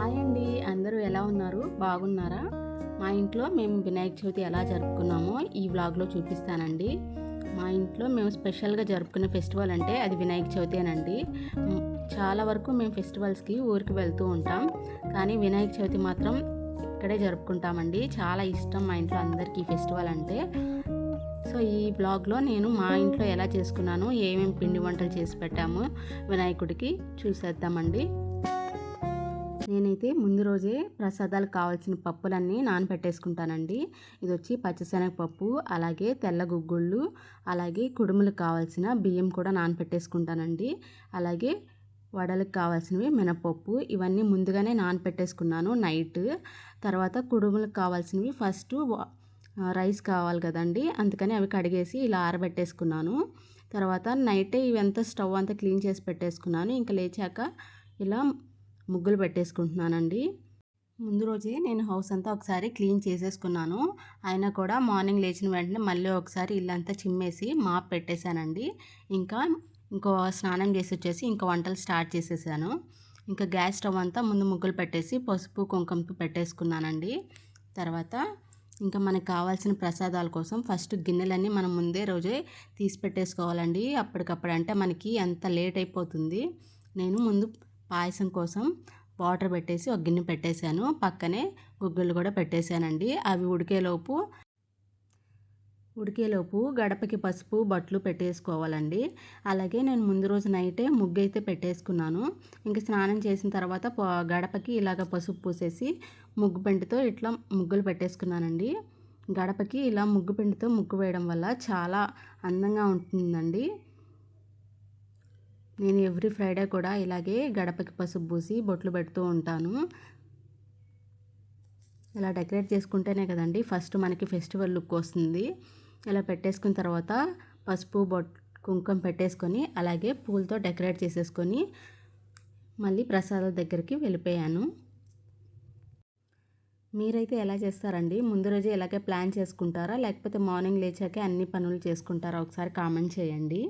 Hi అండి, అందరూ ఎలా ఉన్నారు? బాగున్నారా? మా ఇంట్లో మేము వినాయక చవితి ఎలా జరుపుకున్నామో ఈ వ్లాగ్లో చూపిస్తానండి. మా ఇంట్లో మేము స్పెషల్గా జరుపుకునే ఫెస్టివల్ అంటే అది వినాయక చవితేనండి. చాలా వరకు మేము ఫెస్టివల్స్కి ఊరికి వెళ్తూ ఉంటాం, కానీ వినాయక చవితి మాత్రం ఇక్కడే జరుపుకుంటామండి. చాలా ఇష్టం మా ఇంట్లో అందరికీ ఈ ఫెస్టివల్ అంటే. సో ఈ బ్లాగ్లో నేను మా ఇంట్లో ఎలా చేసుకున్నాను, ఏమేమి పిండి వంటలు చేసి పెట్టాము వినాయకుడికి చూసేద్దామండి. నేనైతే ముందు రోజే ప్రసాదాలకు కావాల్సిన పప్పులన్నీ నానబెట్టేసుకుంటానండి. ఇది వచ్చి పచ్చిశనగపప్పు, అలాగే తెల్ల గుగ్గుళ్ళు, అలాగే కుడుములకు కావాల్సిన బియ్యం కూడా నానబెట్టేసుకుంటానండి. అలాగే వడలకు కావాల్సినవి మినపప్పు, ఇవన్నీ ముందుగానే నానబెట్టేసుకున్నాను నైట్. తర్వాత కుడుములకు కావాల్సినవి ఫస్ట్ రైస్ కావాలి కదండి, అందుకని అవి కడిగేసి ఇలా ఆరబెట్టేసుకున్నాను. తర్వాత నైటే ఇవంతా స్టవ్ అంతా క్లీన్ చేసి పెట్టేసుకున్నాను. ఇంకా లేచాక ఇలా ముగ్గులు పెట్టేసుకుంటున్నానండి. ముందు రోజే నేను హౌస్ అంతా ఒకసారి క్లీన్ చేసేసుకున్నాను. అయినా కూడా మార్నింగ్ లేచిన వెంటనే మళ్ళీ ఒకసారి ఇల్లంతా చిమ్మేసి మాప్ పెట్టేశానండి. ఇంకో స్నానం చేసి వచ్చేసి ఇంకా వంటలు స్టార్ట్ చేసేసాను. ఇంకా గ్యాస్ స్టవ్ అంతా ముందు ముగ్గులు పెట్టేసి పసుపు కుంకుమతో పెట్టేసుకున్నానండి. తర్వాత ఇంకా మనకు కావాల్సిన ప్రసాదాల కోసం ఫస్ట్ గిన్నెలన్నీ మనం ముందే రోజే తీసి పెట్టేసుకోవాలండి. అప్పటికప్పుడు అంటే మనకి ఎంత లేట్ అయిపోతుంది. నేను ముందు పాయసం కోసం వాటర్ పెట్టేసి ఒక గిన్నె పెట్టేశాను. పక్కనే గుగ్గిళ్ళు కూడా పెట్టేశానండి. అవి ఉడికేలోపు గడపకి పసుపు బట్టలు పెట్టేసుకోవాలండి. అలాగే నేను ముందు రోజు నైటే ముగ్గు అయితే పెట్టేసుకున్నాను. ఇంకా స్నానం చేసిన తర్వాత గడపకి ఇలాగ పసుపు పూసేసి ముగ్గు పెంటితో ఇట్లా ముగ్గులు పెట్టేసుకున్నానండి. గడపకి ఇలా ముగ్గు పెంటితో ముగ్గు వేయడం వల్ల చాలా అందంగా ఉంటుందండి. నేను ఎవ్రీ ఫ్రైడే కూడా ఇలాగే గడపకి పసుపు పూసి బొట్లు పెడుతూ ఉంటాను. ఇలా డెకరేట్ చేసుకుంటేనే కదండి ఫస్ట్ మనకి ఫెస్టివల్ లుక్ వస్తుంది. ఇలా పెట్టేసుకున్న తర్వాత పసుపు కుంకుమ పెట్టేసుకొని అలాగే పూలతో డెకరేట్ చేసేసుకొని మళ్ళీ ప్రసాదాల దగ్గరికి వెళ్ళిపోయాను. మీరైతే ఎలా చేస్తారండి? ముందు రోజే ఇలాగే ప్లాన్ చేసుకుంటారా, లేకపోతే మార్నింగ్ లేచాకే అన్ని పనులు చేసుకుంటారా? ఒకసారి కామెంట్ చేయండి.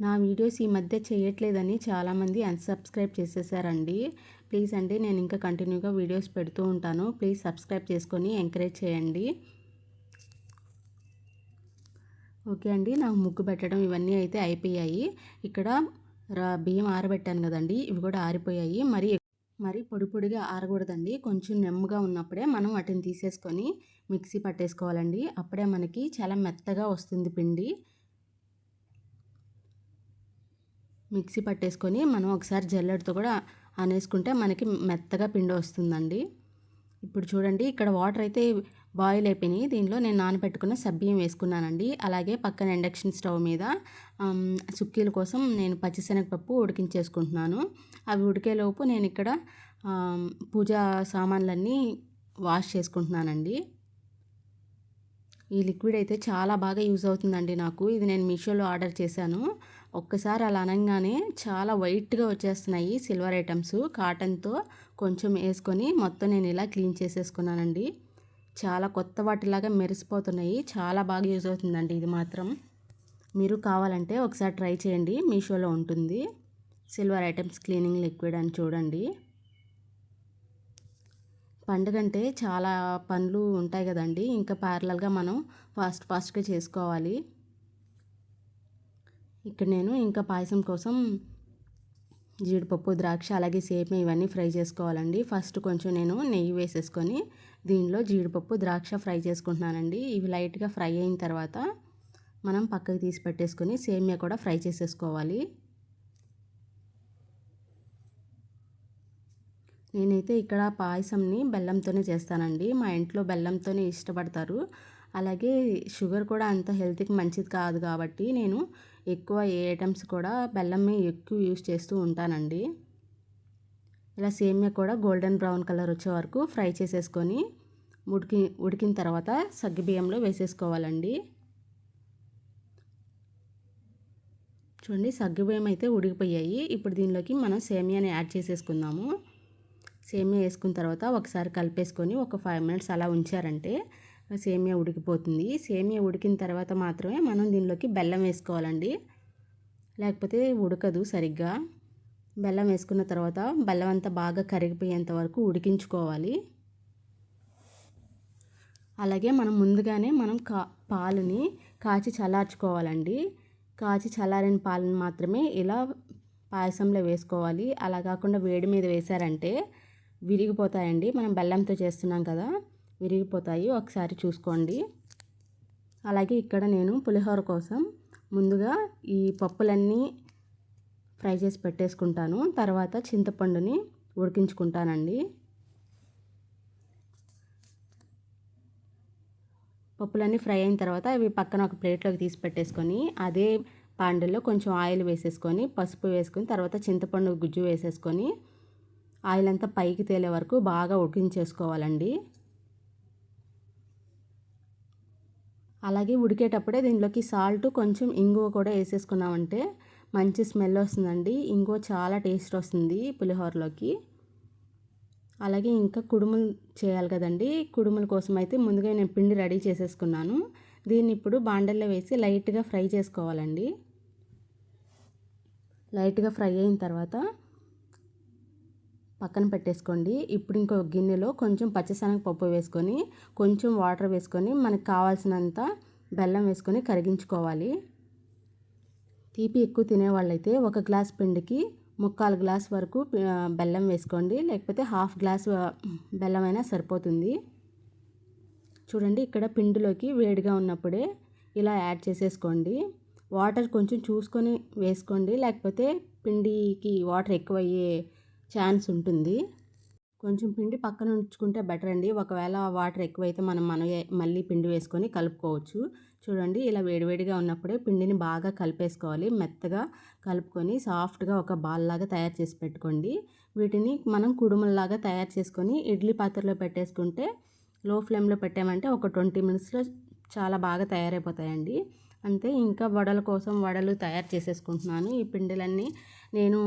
నా వీడియోస్ ఈ మధ్య చేయట్లేదని చాలామంది అన్సబ్స్క్రైబ్ చేసేసారండి. ప్లీజ్ అండి, నేను ఇంకా కంటిన్యూగా వీడియోస్ పెడుతూ ఉంటాను. ప్లీజ్ సబ్స్క్రైబ్ చేసుకొని ఎంకరేజ్ చేయండి. ఓకే అండి, నాకు ముగ్గు పెట్టడం ఇవన్నీ అయితే అయిపోయాయి. ఇక్కడ బియ్యం ఆరబెట్టాను కదండి, ఇవి కూడా ఆరిపోయాయి. మరి పొడి పొడిగా ఆరకూడదండి. కొంచెం నెమ్మగా ఉన్నప్పుడే మనం వాటిని తీసేసుకొని మిక్సీ పట్టేసుకోవాలండి. అప్పుడే మనకి చాలా మెత్తగా వస్తుంది పిండి. మిక్సీ పట్టేసుకొని మనం ఒకసారి జల్లెడతో కూడా అనేసుకుంటే మనకి మెత్తగా పిండి వస్తుందండి. ఇప్పుడు చూడండి, ఇక్కడ వాటర్ అయితే బాయిల్ అయిపోయినాయి. దీనిలో నేను నానబెట్టుకున్న సబ్బియ్యం వేసుకున్నానండి. అలాగే పక్కన ఇండక్షన్ స్టవ్ మీద సుక్కీల కోసం నేను పచ్చిశనగపప్పు ఉడికించేసుకుంటున్నాను. అవి ఉడికేలోపు నేను ఇక్కడ పూజా సామాన్లన్నీ వాష్ చేసుకుంటున్నానండి. ఈ లిక్విడ్ అయితే చాలా బాగా యూజ్ అవుతుందండి నాకు. ఇది నేను మీషోలో ఆర్డర్ చేశాను. ఒక్కసారి అలా అనగానే చాలా వైట్గా వచ్చేస్తున్నాయి సిల్వర్ ఐటమ్స్. కాటన్తో కొంచెం వేసుకొని మొత్తం నేను ఇలా క్లీన్ చేసేసుకున్నానండి. చాలా కొత్త వాటిలాగా మెరిసిపోతున్నాయి. చాలా బాగా యూజ్ అవుతుందండి ఇది మాత్రం. మీరు కావాలంటే ఒకసారి ట్రై చేయండి, మీషోలో ఉంటుంది. సిల్వర్ ఐటమ్స్ క్లీనింగ్ లిక్విడ్ అని చూడండి. పండుగంటే చాలా పనులు ఉంటాయి కదండి, ఇంకా ప్యారలల్గా మనం ఫాస్ట్గా చేసుకోవాలి. ఇక్కడ నేను ఇంకా పాయసం కోసం జీడిపప్పు, ద్రాక్ష, అలాగే సేమియా ఇవన్నీ ఫ్రై చేసుకోవాలండి. ఫస్ట్ కొంచెం నేను నెయ్యి వేసేసుకొని దీనిలో జీడిపప్పు, ద్రాక్ష ఫ్రై చేసుకుంటున్నానండి. ఇవి లైట్గా ఫ్రై అయిన తర్వాత మనం పక్కకి తీసి పెట్టేసుకొని సేమియా కూడా ఫ్రై చేసేసుకోవాలి. నేనైతే ఇక్కడ పాయసంని బెల్లంతోనే చేస్తానండి. మా ఇంట్లో బెల్లంతోనే ఇష్టపడతారు. అలాగే షుగర్ కూడా అంత హెల్త్కి మంచిది కాదు కాబట్టి నేను ఎక్కువ ఏ ఐటమ్స్ కూడా బెల్లమే ఎక్కువ యూజ్ చేస్తూ ఉంటానండి. ఇలా సేమియా కూడా గోల్డెన్ బ్రౌన్ కలర్ వచ్చే వరకు ఫ్రై చేసేసుకొని ఉడికిన తర్వాత సగ్గుబియ్యంలో వేసేసుకోవాలండి. చూడండి, సగ్గుబియ్యం అయితే ఉడికిపోయాయి. ఇప్పుడు దీనిలోకి మనం సేమియాని యాడ్ చేసేసుకుందాము. సేమియా వేసుకున్న తర్వాత ఒకసారి కలిపేసుకొని ఒక 5 మినిట్స్ అలా ఉంచారంటే సేమియా ఉడికిపోతుంది. సేమియా ఉడికిన తర్వాత మాత్రమే మనం దీనిలోకి బెల్లం వేసుకోవాలండి. లేకపోతే ఉడకదు సరిగ్గా. బెల్లం వేసుకున్న తర్వాత బెల్లం అంతా బాగా కరిగిపోయేంత వరకు ఉడికించుకోవాలి. అలాగే మనం ముందుగానే పాలని కాచి చల్లార్చుకోవాలండి. కాచి చల్లారిన పాలను మాత్రమే ఇలా పాయసంలో వేసుకోవాలి. అలా కాకుండా వేడి మీద వేశారంటే విరిగిపోతాయండి. మనం బెల్లంతో చేస్తున్నాం కదా, విరిగిపోతాయి. ఒకసారి చూసుకోండి. అలాగే ఇక్కడ నేను పులిహోర కోసం ముందుగా ఈ పప్పులన్నీ ఫ్రై చేసి పెట్టేసుకుంటాను. తర్వాత చింతపండుని ఉడికించుకుంటానండి. పప్పులన్నీ ఫ్రై అయిన తర్వాత అవి పక్కన ఒక ప్లేట్లోకి తీసి పెట్టేసుకొని అదే పాండల్లో కొంచెం ఆయిల్ వేసేసుకొని పసుపు వేసుకొని తర్వాత చింతపండు గుజ్జు వేసేసుకొని ఆయిల్ అంతా పైకి తేలే వరకు బాగా ఉడికించేసుకోవాలండి. అలాగే ఉడికేటప్పుడే దీనిలోకి సాల్ట్ కొంచెం ఇంగువ కూడా వేసేసుకున్నామంటే మంచి స్మెల్ వస్తుందండి. ఇంగువ చాలా టేస్ట్ వస్తుంది పులిహోరలోకి. అలాగే ఇంకా కుడుములు చేయాలి కదండి. కుడుముల కోసం అయితే ముందుగా నేను పిండి రెడీ చేసేసుకున్నాను. దీన్ని ఇప్పుడు బాండల్లో వేసి లైట్గా ఫ్రై చేసుకోవాలండి. లైట్గా ఫ్రై అయిన తర్వాత పక్కన పెట్టేసుకోండి. ఇప్పుడు ఇంకో గిన్నెలో కొంచెం పచ్చిశనగపప్పు వేసుకొని కొంచెం వాటర్ వేసుకొని మనకు కావాల్సినంత బెల్లం వేసుకొని కరిగించుకోవాలి. తీపి ఎక్కువ తినేవాళ్ళైతే ఒక గ్లాస్ పిండికి 3/4 గ్లాస్ వరకు బెల్లం వేసుకోండి. లేకపోతే హాఫ్ గ్లాస్ బెల్లం అయినా సరిపోతుంది. చూడండి, ఇక్కడ పిండిలోకి వేడిగా ఉన్నప్పుడే ఇలా యాడ్ చేసేసుకోండి. వాటర్ కొంచెం చూసుకొని వేసుకోండి, లేకపోతే పిండికి వాటర్ ఎక్కువయ్యే ఛాన్స్ ఉంటుంది. కొంచెం పిండి పక్కన ఉంచుకుంటే బెటర్ అండి. ఒకవేళ వాటర్ ఎక్కువైతే మనం మళ్ళీ పిండి వేసుకొని కలుపుకోవచ్చు. చూడండి, ఇలా వేడివేడిగా ఉన్నప్పుడే పిండిని బాగా కలిపేసుకోవాలి. మెత్తగా కలుపుకొని సాఫ్ట్గా ఒక బాల్ లాగా తయారు చేసి పెట్టుకోండి. వీటిని మనం కుడుముల్లాగా తయారు చేసుకొని ఇడ్లీ పాత్రలో పెట్టేసుకుంటే లో ఫ్లేమ్లో పెట్టామంటే ఒక 20 మినిట్స్లో చాలా బాగా తయారైపోతాయండి. అంతే. ఇంకా వడల కోసం వడలు తయారు చేసేసుకుంటున్నాను. ఈ పిండిలన్నీ నేను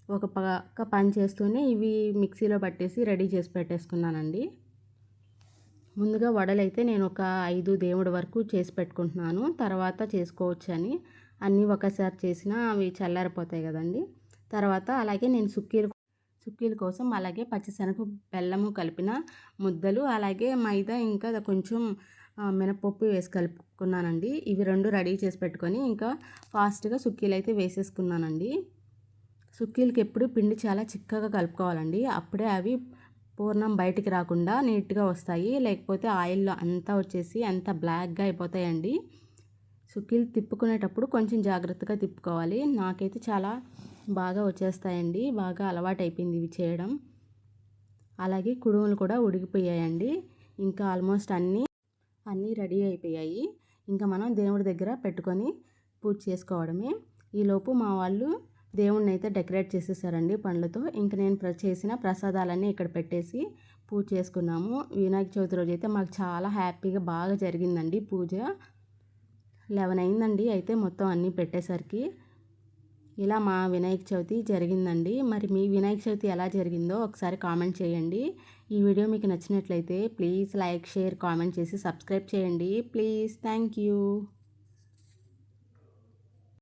ఒక పక్క పని చేస్తూనే ఇవి మిక్సీలో పట్టేసి రెడీ చేసి పెట్టేసుకున్నానండి. ముందుగా వడలైతే నేను ఒక 5 దేవుడి వరకు చేసి పెట్టుకుంటున్నాను. తర్వాత చేసుకోవచ్చని. అన్నీ ఒకసారి చేసినా అవి చల్లారిపోతాయి కదండి. తర్వాత అలాగే నేను సుక్కీల కోసం అలాగే పచ్చిశనగ బెల్లము కలిపిన ముద్దలు, అలాగే మైదా, ఇంకా కొంచెం మినపప్పు వేసి కలుపుకున్నానండి. ఇవి 2 రెడీ చేసి పెట్టుకొని ఇంకా ఫాస్ట్గా సుక్కీలు అయితే వేసేసుకున్నానండి. సుక్కీలకి ఎప్పుడు పిండి చాలా చిక్కగా కలుపుకోవాలండి. అప్పుడే అవి పూర్ణం బయటికి రాకుండా నీట్గా వస్తాయి. లేకపోతే ఆయిల్లో అంతా వచ్చేసి అంతా బ్లాక్గా అయిపోతాయండి. సుక్కీలు తిప్పుకునేటప్పుడు కొంచెం జాగ్రత్తగా తిప్పుకోవాలి. నాకైతే చాలా బాగా వచ్చేస్తాయండి. బాగా అలవాటు అయిపోయింది ఇవి చేయడం. అలాగే కుడుములు కూడా ఉడికిపోయాయండి. ఇంకా ఆల్మోస్ట్ అన్నీ రెడీ అయిపోయాయి. ఇంకా మనం దేవుడి దగ్గర పెట్టుకొని పూజ చేసుకోవడమే. ఈలోపు మా వాళ్ళు దేవుణ్ణి అయితే డెకరేట్ చేసేసారండి పండ్లతో. ఇంక నేను చేసిన ప్రసాదాలన్నీ ఇక్కడ పెట్టేసి పూజ చేసుకున్నాము. వినాయక చవితి రోజు అయితే మాకు చాలా హ్యాపీగా బాగా జరిగిందండి పూజ. 11 అయిందండి అయితే మొత్తం అన్నీ పెట్టేసరికి. ఇలా మా వినాయక చవితి జరిగిందండి. మరి మీ వినాయక చవితి ఎలా జరిగిందో ఒకసారి కామెంట్ చేయండి. ఈ వీడియో మీకు నచ్చినట్లయితే ప్లీజ్ లైక్, షేర్, కామెంట్ చేసి సబ్స్క్రైబ్ చేయండి ప్లీజ్. Thank you.